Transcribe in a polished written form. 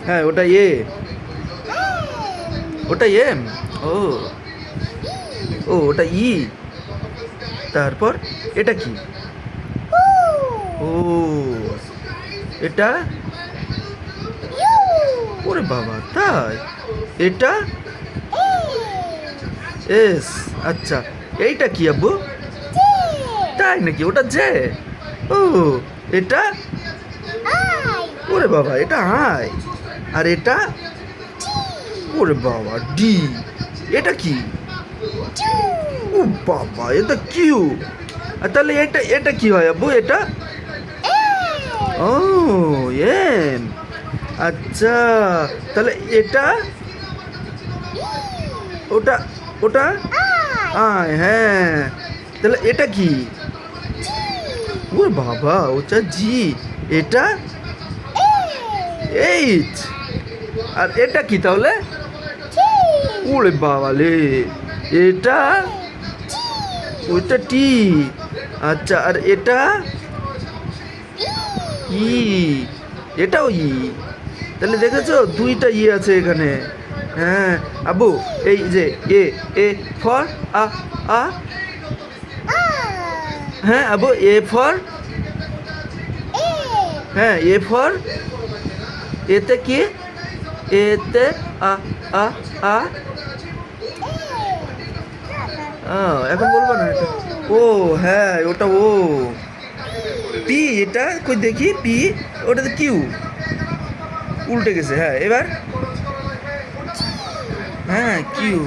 হ্যাঁ ওটা এ। ওটা এম। ও ও ওটা ই। তারপর এটা কি? ও এটা। ওরে বাবা তাই। এটা এস। আচ্ছা এইটা কি আব্বু? তাই নাকি? ওটা জে। ও এটা। ওরে বাবা এটা আই। আর এটা? ওরে বাবা ডি। এটা কি? ও বাবা এটা কিউ। আর তাহলে এটা এটা কি হয় আব্বু এটা? ও এম। আচ্ছা তাহলে এটা? ওটা ওটা আয় হ্যাঁ। তাহলে এটা কি? ও বাবা ওটা জি। এটা এইচ। আর এটা কি তাহলে? ওরে বাবা লে। এটা ওইটা টি। আচ্ছা আর এটা? ই। এটাও ই। তাহলে দেখেছো দুইটা ই আছে এখানে। হ্যাঁ আব্বু এই যে এ। A for a. আ। হ্যাঁ আব্বু এ ফর। হ্যাঁ এ ফর। এতে কি? এতে আ। আ। আ। এখন বলবো না এটা। ও হ্যাঁ ওটা ও। পি এটা কই দেখি পি। ওটাতে কিউ। উল্টে গেছে হ্যাঁ এবার। হ্যাঁ কিউ।